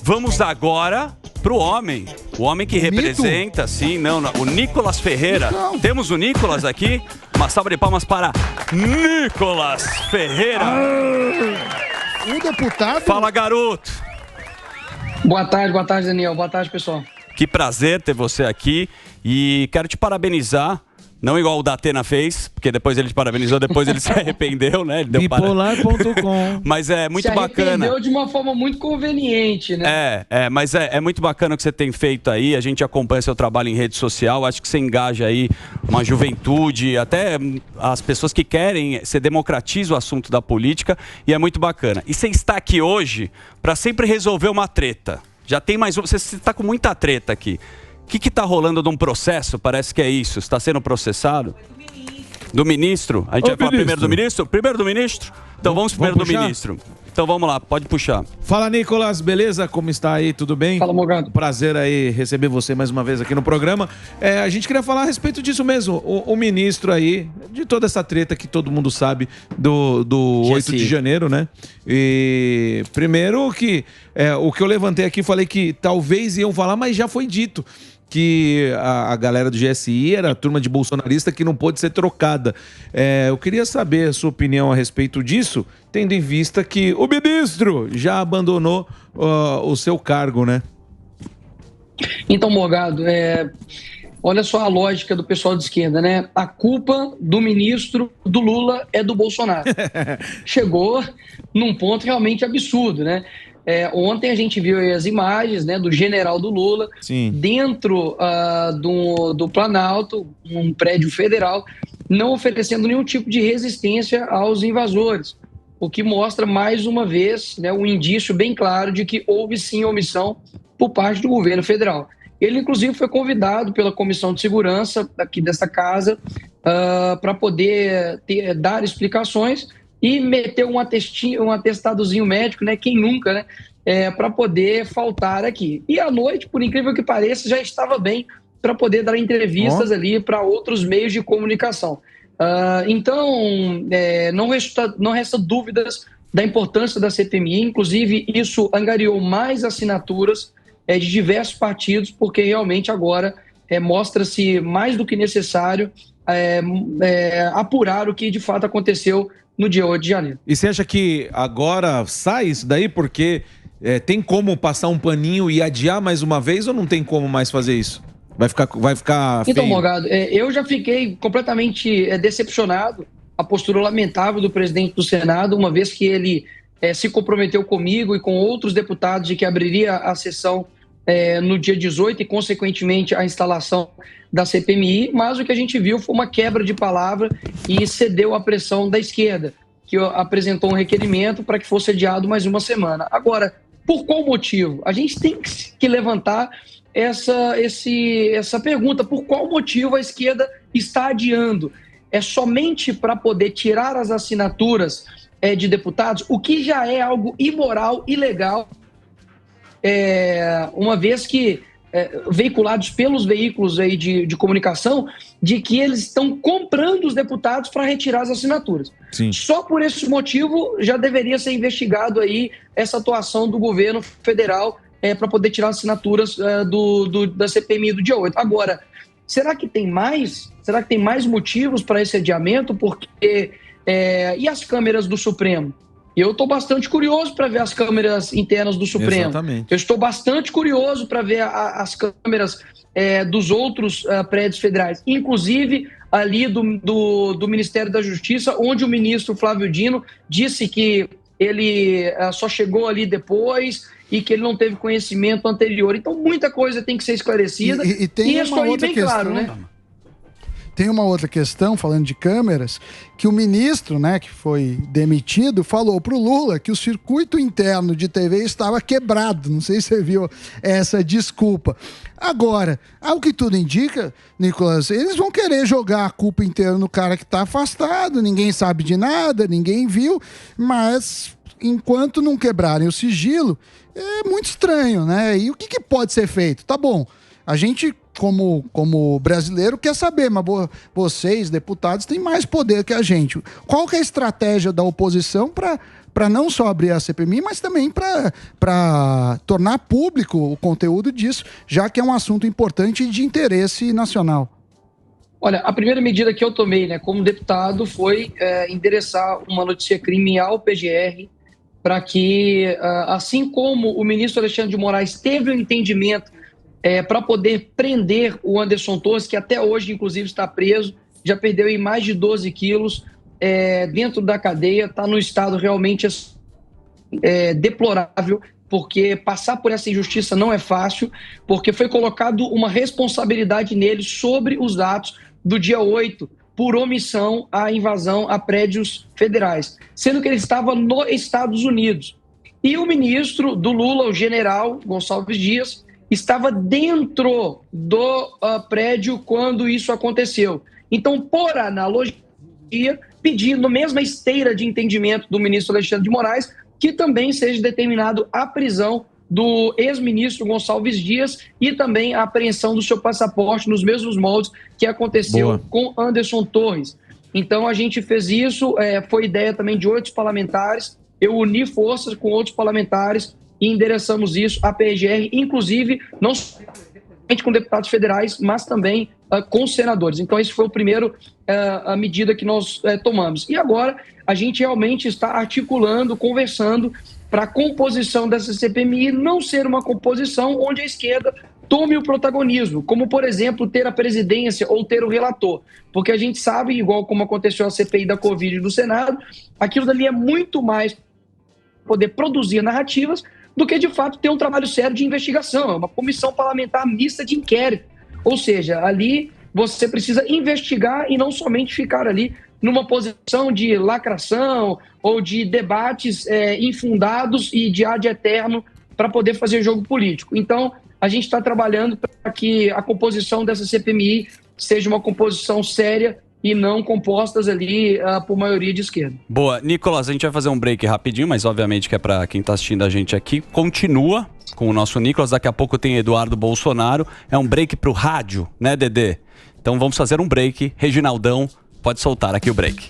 Vamos agora pro homem. O homem que representa, sim, o Nicolas Ferreira. Não. Temos o Nicolas aqui. Uma salva de palmas para Nicolas Ferreira. O deputado... Fala, garoto. Boa tarde, Daniel. Boa tarde, pessoal. Que prazer ter você aqui e quero te parabenizar. Não igual o Datena fez, porque depois ele te parabenizou, depois ele se arrependeu, né? Ele deu Bipolar.com. Mas é muito se bacana. arrependeu de uma forma muito conveniente, né? Mas é muito bacana o que você tem feito aí. A gente acompanha seu trabalho em rede social. Acho que você engaja aí uma juventude, até as pessoas que querem, você democratiza o assunto da política e é muito bacana. E você está aqui hoje para sempre resolver uma treta. Já tem mais você está com muita treta aqui. O que está rolando de um processo? Parece que é isso. Está sendo processado? Do ministro? A gente vai falar primeiro do ministro? Primeiro do ministro? Então vamos primeiro do ministro. Então vamos lá, pode puxar. Fala, Nicolas, beleza? Como está aí? Tudo bem? Fala, Morgado. Prazer aí receber você mais uma vez aqui no programa. A gente queria falar a respeito disso mesmo. O ministro aí, de toda essa treta que todo mundo sabe do 8 de janeiro, né? E primeiro que o que eu levantei aqui, falei que talvez iam falar, mas já foi dito que a galera do GSI era a turma de bolsonarista que não pôde ser trocada. Eu queria saber a sua opinião a respeito disso, tendo em vista que o ministro já abandonou o seu cargo, né? Então, Morgado, olha só a lógica do pessoal de esquerda, né? A culpa do ministro do Lula é do Bolsonaro. Chegou num ponto realmente absurdo, né? Ontem a gente viu aí as imagens, né, do general do Lula. Sim. Dentro do Planalto, um prédio federal, não oferecendo nenhum tipo de resistência aos invasores, o que mostra mais uma vez, né, um indício bem claro de que houve sim omissão por parte do governo federal. Ele, inclusive, foi convidado pela Comissão de Segurança aqui dessa casa para poder dar explicações e meter um atestadozinho médico, né? Quem nunca, né? Para poder faltar aqui. E à noite, por incrível que pareça, já estava bem para poder dar entrevistas ali para outros meios de comunicação. Então, não resta dúvidas da importância da CPMI. Inclusive, isso angariou mais assinaturas de diversos partidos, porque realmente agora mostra-se mais do que necessário apurar o que de fato aconteceu no dia 8 de janeiro. E você acha que agora sai isso daí porque tem como passar um paninho e adiar mais uma vez ou não tem como mais fazer isso? Vai ficar feio? Então, Morgado, eu já fiquei completamente decepcionado. A postura lamentável do presidente do Senado, uma vez que ele se comprometeu comigo e com outros deputados de que abriria a sessão no dia 18 e, consequentemente, a instalação da CPMI, mas o que a gente viu foi uma quebra de palavra e cedeu à pressão da esquerda, que apresentou um requerimento para que fosse adiado mais uma semana. Agora, por qual motivo? A gente tem que levantar essa pergunta. Por qual motivo a esquerda está adiando? É somente para poder tirar as assinaturas de deputados, o que já é algo imoral, ilegal, uma vez que veiculados pelos veículos aí de comunicação, de que eles estão comprando os deputados para retirar as assinaturas. Sim. Só por esse motivo já deveria ser investigado aí essa atuação do governo federal para poder tirar as assinaturas da CPMI do dia 8. Agora, será que tem mais? Será que tem mais motivos para esse adiamento? Porque e as câmeras do Supremo? Eu estou bastante curioso para ver as câmeras internas do Supremo. Exatamente. Eu estou bastante curioso para ver as câmeras dos outros prédios federais, inclusive ali do Ministério da Justiça, onde o ministro Flávio Dino disse que ele só chegou ali depois e que ele não teve conhecimento anterior. Então, muita coisa tem que ser esclarecida. E tem isso aí bem questão, claro, né? Tem uma outra questão, falando de câmeras, que o ministro, né, que foi demitido, falou para o Lula que o circuito interno de TV estava quebrado. Não sei se você viu essa desculpa. Agora, ao que tudo indica, Nicolas, eles vão querer jogar a culpa inteira no cara que está afastado, ninguém sabe de nada, ninguém viu, mas enquanto não quebrarem o sigilo, é muito estranho, né? E o que pode ser feito? Tá bom, a gente como brasileiro, quer saber, mas vocês, deputados, têm mais poder que a gente. Qual que é a estratégia da oposição para não só abrir a CPMI, mas também para tornar público o conteúdo disso, já que é um assunto importante e de interesse nacional? Olha, a primeira medida que eu tomei, né, como deputado, foi endereçar uma notícia-crime ao PGR para que, assim como o ministro Alexandre de Moraes teve um entendimento para poder prender o Anderson Torres, que até hoje, inclusive, está preso, já perdeu em mais de 12 quilos dentro da cadeia, está no estado realmente deplorável, porque passar por essa injustiça não é fácil, porque foi colocado uma responsabilidade nele sobre os atos do dia 8, por omissão à invasão a prédios federais, sendo que ele estava nos Estados Unidos. E o ministro do Lula, o general Gonçalves Dias, estava dentro do prédio quando isso aconteceu. Então, por analogia, pedindo na mesma esteira de entendimento do ministro Alexandre de Moraes, que também seja determinado a prisão do ex-ministro Gonçalves Dias e também a apreensão do seu passaporte nos mesmos moldes que aconteceu com Anderson Torres. Então a gente fez isso, foi ideia também de outros parlamentares, eu uni forças com outros parlamentares e endereçamos isso à PGR, inclusive não somente com deputados federais, mas também com senadores. Então esse foi o primeiro a medida que nós tomamos. E agora a gente realmente está articulando, conversando para a composição dessa CPMI não ser uma composição onde a esquerda tome o protagonismo, como, por exemplo, ter a presidência ou ter o relator. Porque a gente sabe, igual como aconteceu a CPI da Covid do Senado, aquilo dali é muito mais poder produzir narrativas do que, de fato, ter um trabalho sério de investigação. É uma comissão parlamentar mista de inquérito. Ou seja, ali você precisa investigar e não somente ficar ali numa posição de lacração ou de debates infundados e de ad eterno para poder fazer jogo político. Então, a gente está trabalhando para que a composição dessa CPMI seja uma composição séria e não compostas ali por maioria de esquerda. Boa. Nicolas, a gente vai fazer um break rapidinho, mas obviamente que é para quem está assistindo a gente aqui. Continua com o nosso Nicolas, daqui a pouco tem Eduardo Bolsonaro. É um break para o rádio, né, Dedê? Então vamos fazer um break. Reginaldão, pode soltar aqui o break.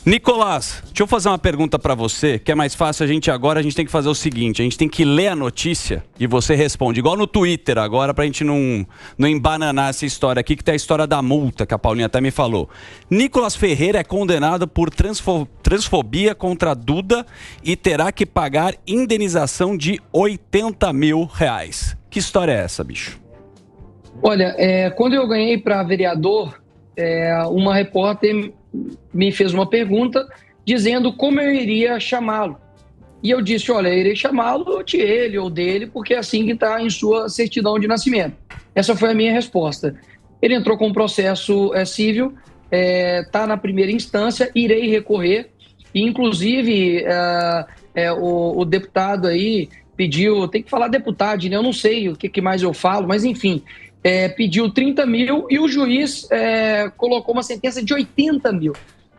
Nicolas, deixa eu fazer uma pergunta para você, que é mais fácil a gente tem que fazer o seguinte, a gente tem que ler a notícia e você responde, igual no Twitter agora, pra gente não embananar essa história aqui, que tem a história da multa, que a Paulinha até me falou. Nicolas Ferreira é condenado por transfobia contra Duda e terá que pagar indenização de R$80 mil. Que história é essa, bicho? Olha, quando eu ganhei para vereador, uma repórter me fez uma pergunta dizendo como eu iria chamá-lo. E eu disse, olha, eu irei chamá-lo de ele ou dele, porque é assim que está em sua certidão de nascimento. Essa foi a minha resposta. Ele entrou com um processo civil, está na primeira instância, irei recorrer. E, inclusive, o deputado aí pediu, tem que falar deputado, né? Eu não sei o que mais eu falo, mas enfim... pediu 30 mil e o juiz colocou uma sentença de 80 mil.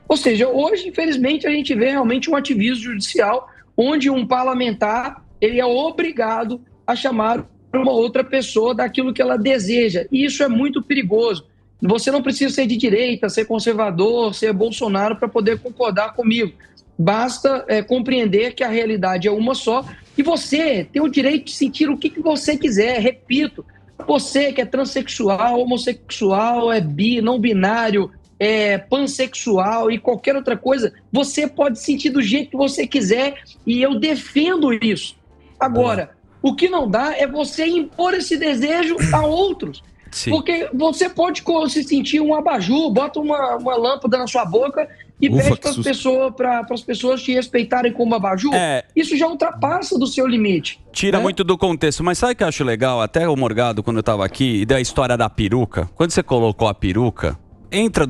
Ou seja, hoje, infelizmente, a gente vê realmente um ativismo judicial onde um parlamentar ele é obrigado a chamar uma outra pessoa daquilo que ela deseja. E isso é muito perigoso. Você não precisa ser de direita, ser conservador, ser Bolsonaro para poder concordar comigo. Basta compreender que a realidade é uma só e você tem o direito de sentir o que você quiser. Repito, você que é transexual, homossexual, é bi, não binário, é pansexual e qualquer outra coisa, você pode sentir do jeito que você quiser e eu defendo isso. Agora, o que não dá é você impor esse desejo a outros. Sim. Porque você pode se sentir um abajur, bota uma lâmpada na sua boca e pede para as pessoas te respeitarem como abajur. Isso já ultrapassa do seu limite. Tira muito do contexto. Mas sabe o que eu acho legal? Até o Morgado, quando eu estava aqui, e da história da peruca. Quando você colocou a peruca, entra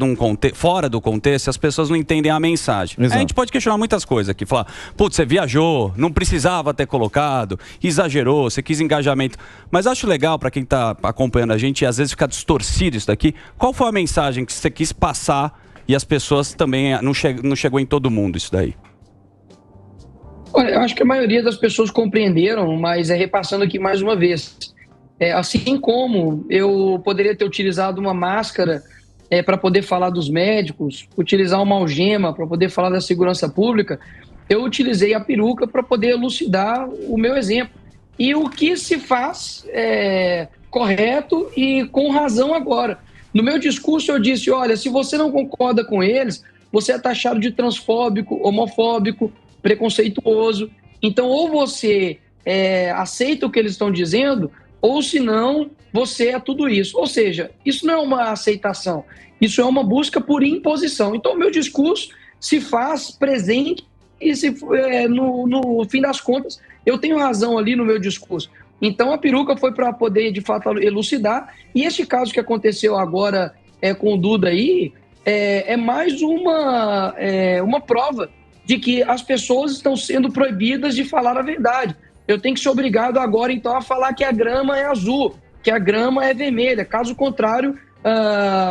fora do contexto e as pessoas não entendem a mensagem. A gente pode questionar muitas coisas aqui. Falar, putz, você viajou, não precisava ter colocado, exagerou, você quis engajamento. Mas acho legal para quem está acompanhando a gente e às vezes fica distorcido isso daqui. Qual foi a mensagem que você quis passar e as pessoas também não chegou em todo mundo isso daí? Olha, eu acho que a maioria das pessoas compreenderam, mas repassando aqui mais uma vez. Assim como eu poderia ter utilizado uma máscara para poder falar dos médicos, utilizar uma algema para poder falar da segurança pública, eu utilizei a peruca para poder elucidar o meu exemplo. E o que se faz é correto e com razão agora. No meu discurso eu disse, olha, se você não concorda com eles, você é taxado de transfóbico, homofóbico, preconceituoso. Então, ou você aceita o que eles estão dizendo, ou se não, você é tudo isso. Ou seja, isso não é uma aceitação, isso é uma busca por imposição. Então, o meu discurso se faz presente e no fim das contas, eu tenho razão ali no meu discurso. Então, a peruca foi para poder, de fato, elucidar. E este caso que aconteceu agora com o Duda aí é mais uma prova de que as pessoas estão sendo proibidas de falar a verdade. Eu tenho que ser obrigado agora, então, a falar que a grama é azul, que a grama é vermelha. Caso contrário,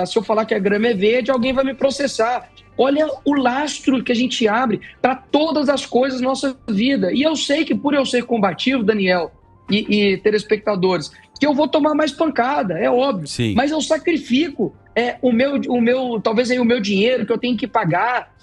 se eu falar que a grama é verde, alguém vai me processar. Olha o lastro que a gente abre para todas as coisas da nossa vida. E eu sei que por eu ser combativo, Daniel e telespectadores, que eu vou tomar mais pancada, é óbvio. Sim. Mas eu sacrifico talvez aí o meu dinheiro que eu tenho que pagar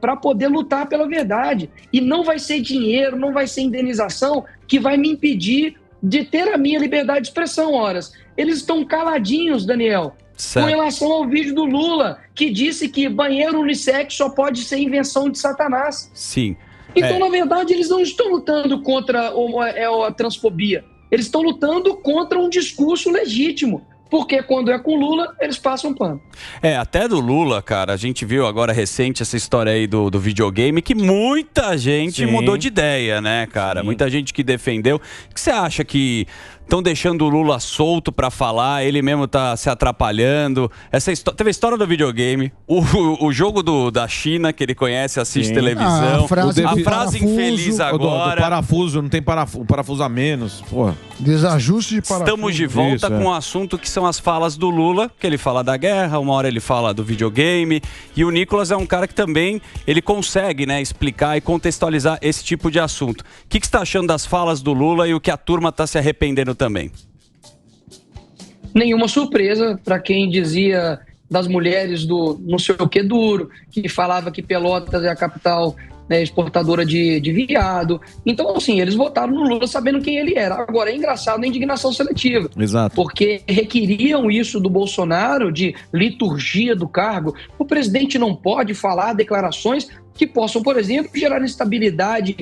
para poder lutar pela verdade. E não vai ser dinheiro, não vai ser indenização que vai me impedir de ter a minha liberdade de expressão, horas. Eles estão caladinhos, Daniel, certo, com relação ao vídeo do Lula, que disse que banheiro unissex só pode ser invenção de Satanás. Sim. Então, na verdade, eles não estão lutando contra a transfobia. Eles estão lutando contra um discurso legítimo. Porque quando é com Lula, eles passam pano. Até do Lula, cara, a gente viu agora recente essa história aí do videogame, que muita gente mudou de ideia, né, cara? Sim. Muita gente que defendeu. O que você acha que estão deixando o Lula solto pra falar, ele mesmo tá se atrapalhando? Teve a história do videogame, o jogo da China, que ele conhece, assiste televisão, a frase infeliz agora. Do parafuso, não tem parafuso a menos, pô. Desajuste de parafuso. Estamos de volta com um assunto que são as falas do Lula, que ele fala da guerra, uma hora ele fala do videogame, e o Nicolas é um cara que também ele consegue, né, explicar e contextualizar esse tipo de assunto. O que você está achando das falas do Lula e o que a turma está se arrependendo também? Nenhuma surpresa para quem dizia das mulheres do não sei o que duro, que falava que Pelotas é a capital, né, exportadora de viado. Então, assim, eles votaram no Lula sabendo quem ele era. Agora, é engraçado a indignação seletiva. Exato. Porque requeriam isso do Bolsonaro, de liturgia do cargo. O presidente não pode falar declarações que possam, por exemplo, gerar instabilidade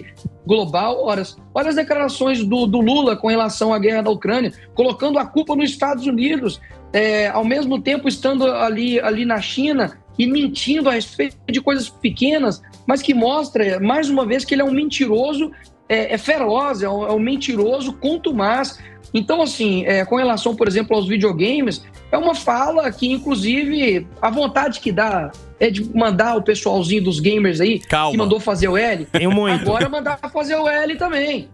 global. Olha as declarações do Lula com relação à guerra da Ucrânia, colocando a culpa nos Estados Unidos, ao mesmo tempo estando ali na China e mentindo a respeito de coisas pequenas, mas que mostra, mais uma vez, que ele é um mentiroso feroz, é um mentiroso contumaz. Então, assim, com relação, por exemplo, aos videogames, é uma fala que, inclusive, a vontade que dá é de mandar o pessoalzinho dos gamers aí, que mandou fazer o L, agora mandar fazer o L também.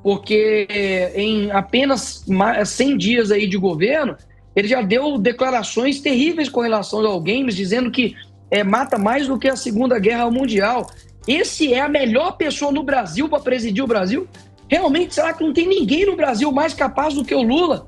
Porque em apenas 100 dias aí de governo, ele já deu declarações terríveis com relação aos games, dizendo que mata mais do que a Segunda Guerra Mundial. Esse é a melhor pessoa no Brasil para presidir o Brasil? Realmente, será que não tem ninguém no Brasil mais capaz do que o Lula?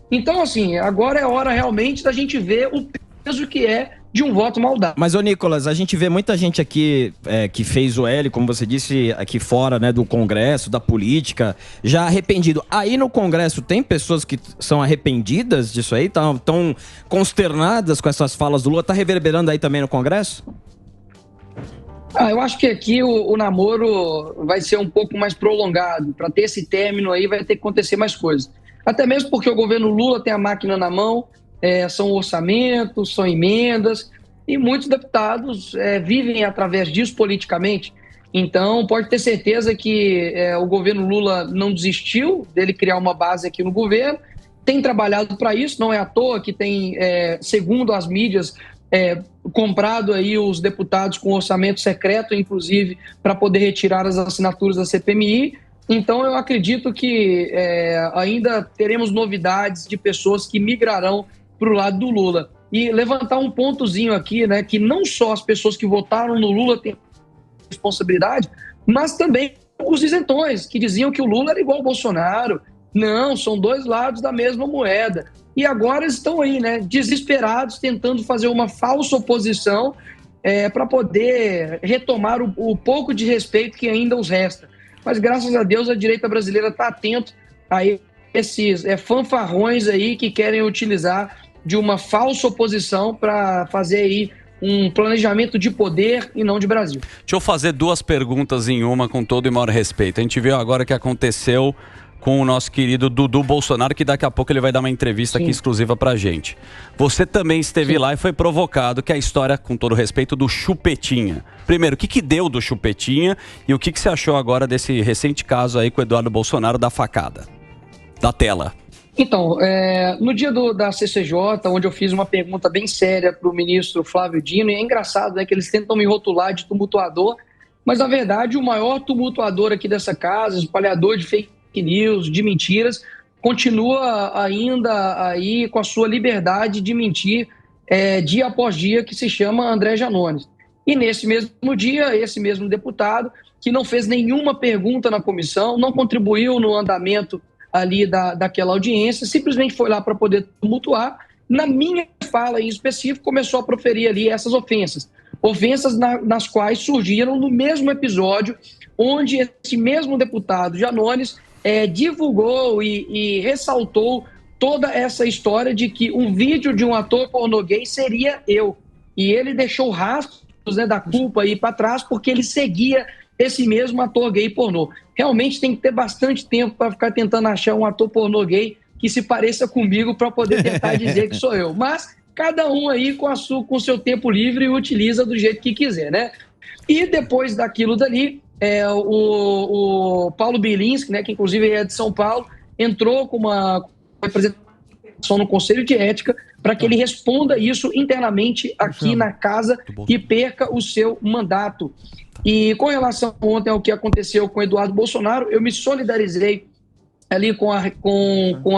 Então, assim, agora é hora realmente da gente ver o peso que é de um voto mal dado. Mas, ô Nicolas, a gente vê muita gente aqui que fez o L, como você disse, aqui fora, né, do Congresso, da política, já arrependido. Aí no Congresso tem pessoas que são arrependidas disso aí? Tão consternadas com essas falas do Lula? Tá reverberando aí também no Congresso? Eu acho que aqui o namoro vai ser um pouco mais prolongado. Para ter esse término aí vai ter que acontecer mais coisas. Até mesmo porque o governo Lula tem a máquina na mão, são orçamentos, são emendas, e muitos deputados vivem através disso politicamente. Então, pode ter certeza que o governo Lula não desistiu dele criar uma base aqui no governo, tem trabalhado para isso, não é à toa que tem, segundo as mídias, comprado aí os deputados com orçamento secreto, inclusive, para poder retirar as assinaturas da CPMI. Então, eu acredito que ainda teremos novidades de pessoas que migrarão para o lado do Lula. E levantar um pontozinho aqui, né, que não só as pessoas que votaram no Lula têm responsabilidade, mas também os isentões, que diziam que o Lula era igual ao Bolsonaro, Não, são dois lados da mesma moeda. E agora estão aí, né, desesperados, tentando fazer uma falsa oposição para poder retomar o pouco de respeito que ainda os resta. Mas, graças a Deus, a direita brasileira está atenta a esses fanfarrões aí que querem utilizar de uma falsa oposição para fazer aí um planejamento de poder e não de Brasil. Deixa eu fazer duas perguntas em uma com todo e maior respeito. A gente viu agora o que aconteceu com o nosso querido Dudu Bolsonaro, que daqui a pouco ele vai dar uma entrevista aqui exclusiva pra gente. Você também esteve lá e foi provocado, que é a história, com todo respeito, do Chupetinha. Primeiro, o que deu do Chupetinha e o que você achou agora desse recente caso aí com o Eduardo Bolsonaro da facada? Da tela. Então, no dia da CCJ, onde eu fiz uma pergunta bem séria para o ministro Flávio Dino, e é engraçado, né, que eles tentam me rotular de tumultuador, mas na verdade o maior tumultuador aqui dessa casa, espalhador de fake news, de mentiras, continua ainda aí com a sua liberdade de mentir dia após dia, que se chama André Janones. E nesse mesmo dia, esse mesmo deputado, que não fez nenhuma pergunta na comissão, não contribuiu no andamento ali daquela audiência, simplesmente foi lá para poder tumultuar. Na minha fala em específico, começou a proferir ali essas ofensas. Ofensas nas quais surgiram no mesmo episódio, onde esse mesmo deputado Janones divulgou e ressaltou toda essa história de que um vídeo de um ator pornô gay seria eu. E ele deixou rastros, né, da culpa aí para trás, porque ele seguia esse mesmo ator gay pornô. Realmente tem que ter bastante tempo para ficar tentando achar um ator pornô gay que se pareça comigo para poder tentar dizer que sou eu. Mas cada um aí com o seu tempo livre utiliza do jeito que quiser, né? E depois daquilo dali, o Paulo Bilinski, né, que inclusive é de São Paulo, entrou com uma representação no Conselho de Ética para que ele responda isso internamente aqui na casa e perca o seu mandato. E com relação ontem ao que aconteceu com Eduardo Bolsonaro, eu me solidarizei ali com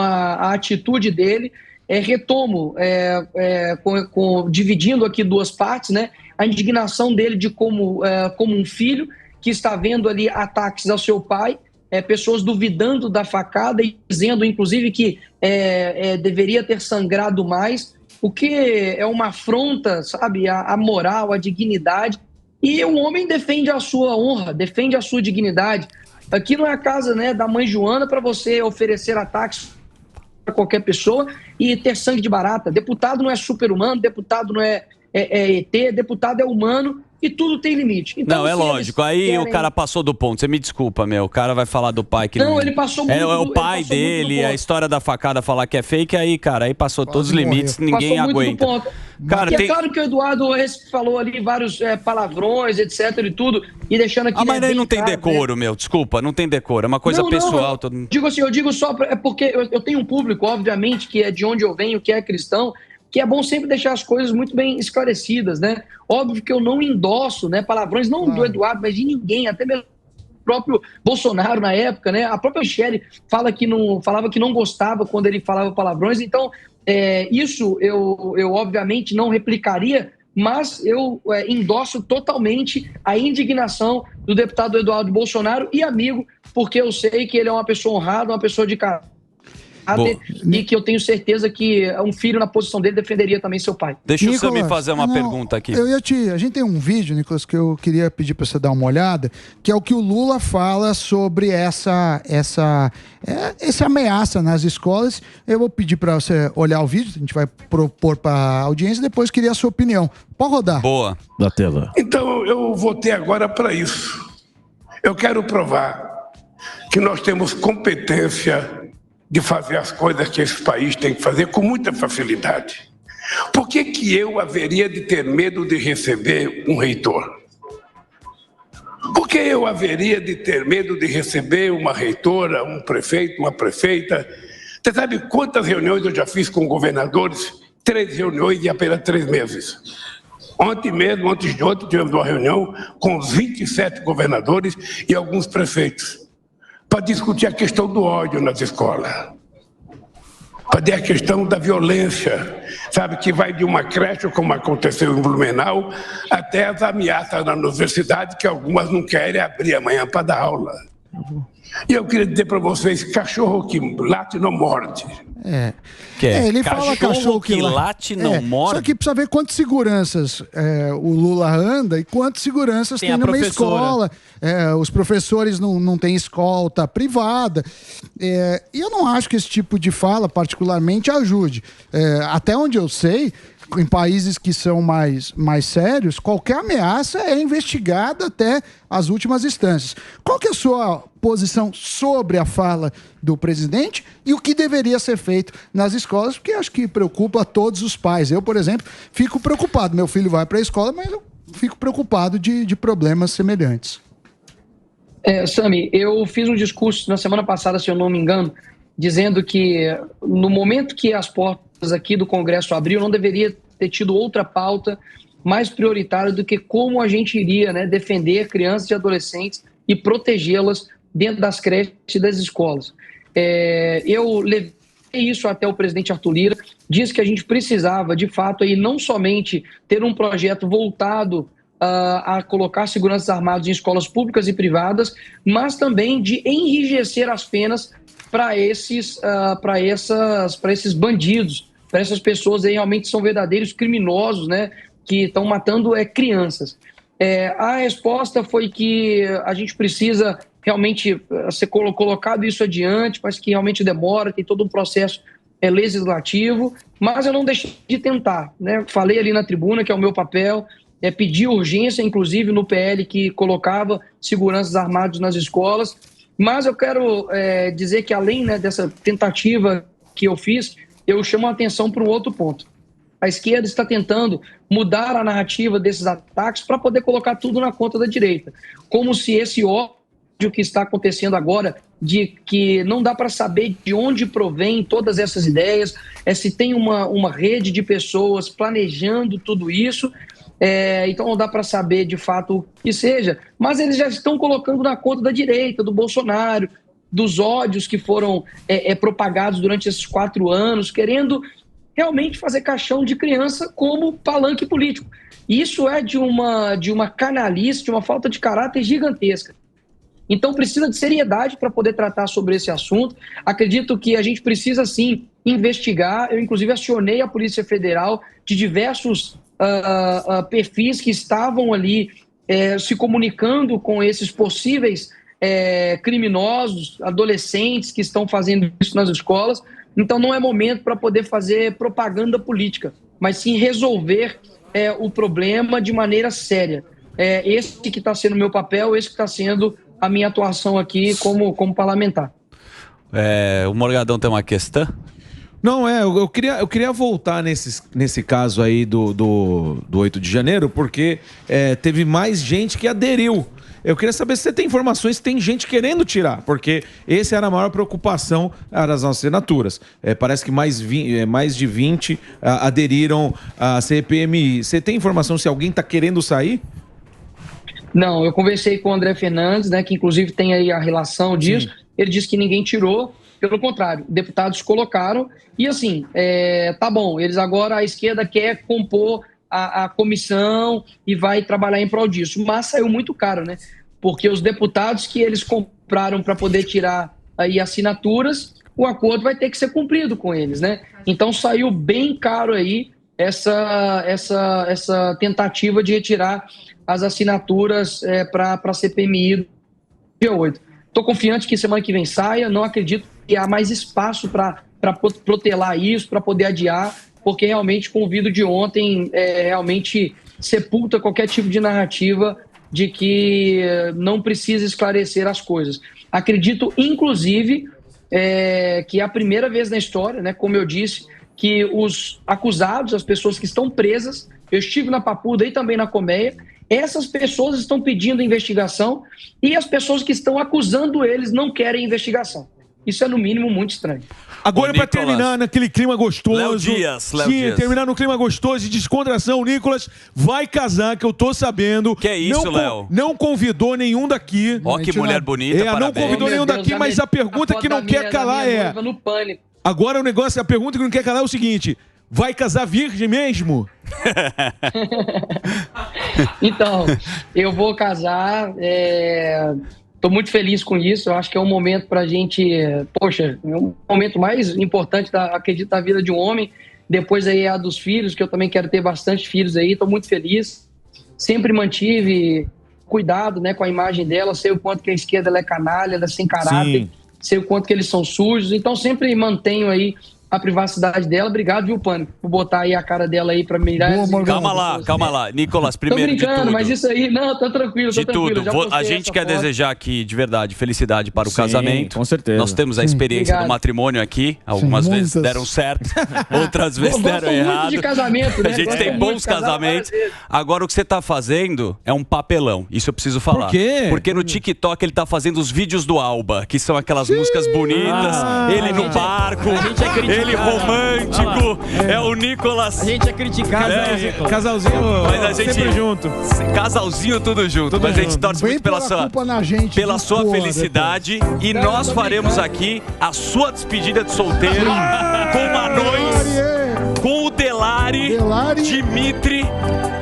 a atitude dele, retomo, dividindo aqui duas partes, né, a indignação dele de como um filho que está vendo ali ataques ao seu pai, pessoas duvidando da facada e dizendo, inclusive, que deveria ter sangrado mais, o que é uma afronta, sabe, à moral, à dignidade. E o homem defende a sua honra, defende a sua dignidade. Aqui não é a casa, né, da mãe Joana para você oferecer ataques para qualquer pessoa e ter sangue de barata. Deputado não é super-humano, deputado não é ET, deputado é humano e tudo tem limite. Então, não, é lógico. Aí o cara passou do ponto. Você me desculpa, meu. O cara vai falar do pai que não... ele passou muito o pai dele, a história da facada falar que é fake, aí, cara, aí passou todos os limites, ninguém aguenta. Cara, é claro que o Eduardo falou ali vários palavrões, etc e tudo, e deixando aqui... mas aí não tem decoro, meu. Desculpa, não tem decoro. É uma coisa pessoal. Eu digo só, porque eu tenho um público, obviamente, que é de onde eu venho, que é cristão, que é bom sempre deixar as coisas muito bem esclarecidas, né? Óbvio que eu não endosso, né, palavrões, não do Eduardo, mas de ninguém, até mesmo o próprio Bolsonaro na época, né? A própria Michele falava que não gostava quando ele falava palavrões, então isso eu obviamente não replicaria, mas eu endosso totalmente a indignação do deputado Eduardo Bolsonaro e amigo, porque eu sei que ele é uma pessoa honrada, uma pessoa de caráter, e que eu tenho certeza que um filho na posição dele defenderia também seu pai. Deixa o Sam me fazer uma pergunta aqui. A gente tem um vídeo, Nicolas, que eu queria pedir para você dar uma olhada, que é o que o Lula fala sobre essa ameaça nas escolas. Eu vou pedir para você olhar o vídeo, a gente vai propor para a audiência, depois queria a sua opinião. Pode rodar. Boa. Da tela. Então, eu votei agora para isso. Eu quero provar que nós temos competência de fazer as coisas que esse país tem que fazer com muita facilidade. Por que eu haveria de ter medo de receber um reitor? Por que eu haveria de ter medo de receber uma reitora, um prefeito, uma prefeita? Você sabe quantas reuniões eu já fiz com governadores? 3 reuniões em apenas 3 meses. Ontem mesmo, antes de ontem, tivemos uma reunião com os 27 governadores e alguns prefeitos, para discutir a questão do ódio nas escolas, para ter a questão da violência, sabe, que vai de uma creche, como aconteceu em Blumenau, até as ameaças na universidade, que algumas não querem abrir amanhã para dar aula. E eu queria dizer para vocês, cachorro que late não morde. Ele fala cachorro que late não morde. Só que precisa ver quantas seguranças o Lula anda e quantas seguranças tem numa escola. Os professores não têm escolta privada. E eu não acho que esse tipo de fala particularmente ajude. Até onde eu sei, em países que são mais sérios, qualquer ameaça é investigada até as últimas instâncias. Qual que é a sua posição sobre a fala do presidente e o que deveria ser feito nas escolas? Porque acho que preocupa a todos os pais. Eu, por exemplo, fico preocupado. Meu filho vai para a escola, mas eu fico preocupado de problemas semelhantes. Sami, eu fiz um discurso na semana passada, se eu não me engano, dizendo que no momento que as portas aqui do Congresso abriu, não deveria ter tido outra pauta mais prioritária do que como a gente iria, né, defender crianças e adolescentes e protegê-las dentro das creches e das escolas. Eu levei isso até o presidente Arthur Lira, disse que a gente precisava, de fato, aí, não somente ter um projeto voltado a colocar seguranças armados em escolas públicas e privadas, mas também de enrijecer as penas para esses bandidos, para essas pessoas aí realmente são verdadeiros criminosos, né, que estão matando crianças. A resposta foi que a gente precisa realmente ser colocado isso adiante, mas que realmente demora, tem todo um processo legislativo, mas eu não deixei de tentar, né? Falei ali na tribuna que é o meu papel, pedir urgência, inclusive no PL que colocava seguranças armados nas escolas, mas eu quero dizer que além, né, dessa tentativa que eu fiz, eu chamo a atenção para um outro ponto. A esquerda está tentando mudar a narrativa desses ataques para poder colocar tudo na conta da direita, como se esse ódio que está acontecendo agora, de que não dá para saber de onde provém todas essas ideias, se tem uma rede de pessoas planejando tudo isso, então não dá para saber de fato o que seja, mas eles já estão colocando na conta da direita, do Bolsonaro, dos ódios que foram propagados durante esses 4 anos, querendo realmente fazer caixão de criança como palanque político. Isso é de uma canalice, de uma falta de caráter gigantesca. Então precisa de seriedade para poder tratar sobre esse assunto. Acredito que a gente precisa sim investigar. Eu inclusive acionei a Polícia Federal de diversos perfis que estavam ali se comunicando com esses possíveis criminosos, adolescentes que estão fazendo isso nas escolas. Então não é momento para poder fazer propaganda política, mas sim resolver o problema de maneira séria. Esse que está sendo o meu papel, esse que está sendo a minha atuação aqui como parlamentar. O Morgadão tem uma questão? Não, eu queria voltar nesse caso aí do 8 de janeiro, porque teve mais gente que aderiu. Eu queria saber se você tem informações se tem gente querendo tirar, porque essa era a maior preocupação das nossas assinaturas. Parece que mais de 20 aderiram à CPMI. Você tem informação se alguém está querendo sair? Não, eu conversei com o André Fernandes, né, que inclusive tem aí a relação disso. Sim. Ele disse que ninguém tirou, pelo contrário, deputados colocaram. E assim, tá bom, eles agora, a esquerda quer compor a comissão e vai trabalhar em prol disso. Mas saiu muito caro, né? Porque os deputados que eles compraram para poder tirar aí assinaturas, o acordo vai ter que ser cumprido com eles, né? Então saiu bem caro aí essa tentativa de retirar as assinaturas para a CPMI do dia 8. Estou confiante que semana que vem saia, não acredito que há mais espaço para protelar isso, para poder adiar, porque realmente com o vídeo de ontem realmente sepulta qualquer tipo de narrativa de que não precisa esclarecer as coisas. Acredito, inclusive, que é a primeira vez na história, né, como eu disse, que os acusados, as pessoas que estão presas, eu estive na Papuda e também na Colmeia, essas pessoas estão pedindo investigação e as pessoas que estão acusando eles não querem investigação. Isso é, no mínimo, muito estranho. Agora, para terminar naquele clima gostoso... Léo Dias. Terminar no clima gostoso de descontração, o Nicolas vai casar, que eu tô sabendo. Que é isso, Léo? Não convidou nenhum daqui. Ó, que mulher bonita, parabéns. Não convidou nenhum daqui, mas a pergunta que não quer calar no pânico. Agora o negócio, a pergunta que não quer calar é o seguinte... Vai casar virgem mesmo? Então, eu vou casar Estou muito feliz com isso. Eu acho que é um momento para a gente, poxa, é um momento mais importante, acredito, da vida de um homem. Depois aí a dos filhos, que eu também quero ter bastante filhos aí. Estou muito feliz. Sempre mantive cuidado, né, com a imagem dela. Sei o quanto que a esquerda ela é canalha, ela é sem caráter. Sim. Sei o quanto que eles são sujos. Então sempre mantenho aí a privacidade dela. Obrigado, viu, Pânico, por botar aí a cara dela aí pra mirar. Calma lá. Nicolas, primeiro de tudo. Tô brincando, mas isso aí, não, tá tranquilo, de tudo. A gente quer desejar aqui, de verdade, felicidade para o casamento. Com certeza. Nós temos a experiência do matrimônio aqui. Algumas vezes deram certo, outras vezes deram errado. De casamento, né? A gente tem bons casamentos. Agora, o que você tá fazendo é um papelão. Isso eu preciso falar. Por quê? Porque no TikTok ele tá fazendo os vídeos do Alba, que são aquelas músicas bonitas. Ele no barco. Ele romântico, é o Nicolas. A gente é criticado, casalzinho, mas a gente sempre junto. Casalzinho tudo junto. Mas a gente torce muito pela sua felicidade. E nós faremos aqui a sua despedida de solteiro com o Manões, com o Delari, Dimitri.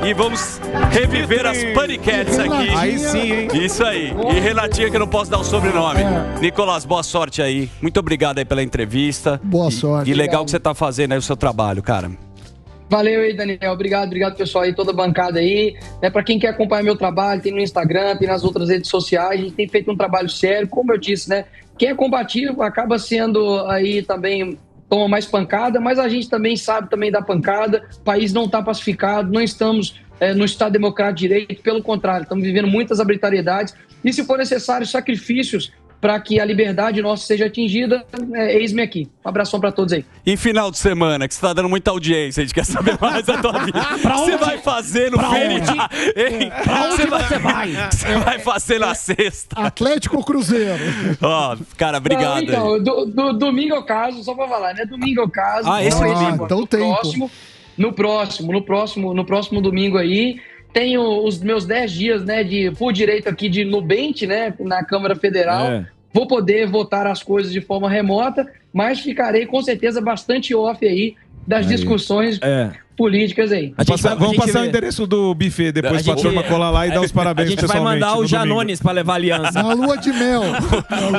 E vamos reviver as paniquetes aqui. Aí sim, hein? Isso aí. E Renatinha, que eu não posso dar o sobrenome. Nicolas, boa sorte aí. Muito obrigado aí pela entrevista. Boa sorte. E legal que você tá fazendo aí o seu trabalho, cara. Valeu aí, Daniel. Obrigado pessoal aí, toda a bancada aí. Para quem quer acompanhar meu trabalho, tem no Instagram, tem nas outras redes sociais. A gente tem feito um trabalho sério, como eu disse, né? Quem é combativo acaba sendo aí também, toma mais pancada, mas a gente também sabe também da pancada. O país não está pacificado, não estamos no Estado Democrático de Direito, pelo contrário, estamos vivendo muitas arbitrariedades. E se for necessário, sacrifícios para que a liberdade nossa seja atingida, eis-me aqui. Um abração para todos aí. E final de semana, que você está dando muita audiência, a gente quer saber mais da tua vida. Você vai fazer no feriado? Pra onde você vai? Você vai fazer na sexta. Atlético ou Cruzeiro? Ó, cara, obrigado. Então, domingo eu caso, só para falar, né? Domingo eu caso. Então tem. No próximo domingo aí, tenho os meus 10 dias, né, por direito aqui de Nubente, né, na Câmara Federal. Vou poder votar as coisas de forma remota, mas ficarei com certeza bastante off aí das discussões políticas aí. Vamos passar o endereço do buffet depois pra turma colar lá e dar os parabéns pessoalmente. A gente vai mandar o Janones pra levar aliança. Na lua de mel.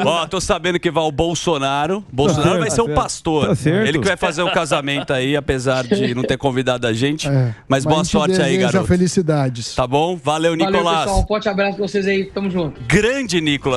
Ó, tô sabendo que vai o Bolsonaro. Bolsonaro vai ser o pastor. Tá certo. Ele que vai fazer o casamento aí, apesar de não ter convidado a gente. Mas boa sorte aí, garoto. Felicidades. Tá bom? Valeu, Nicolas. Valeu, pessoal. Um forte abraço pra vocês aí. Tamo junto. Grande Nicolas.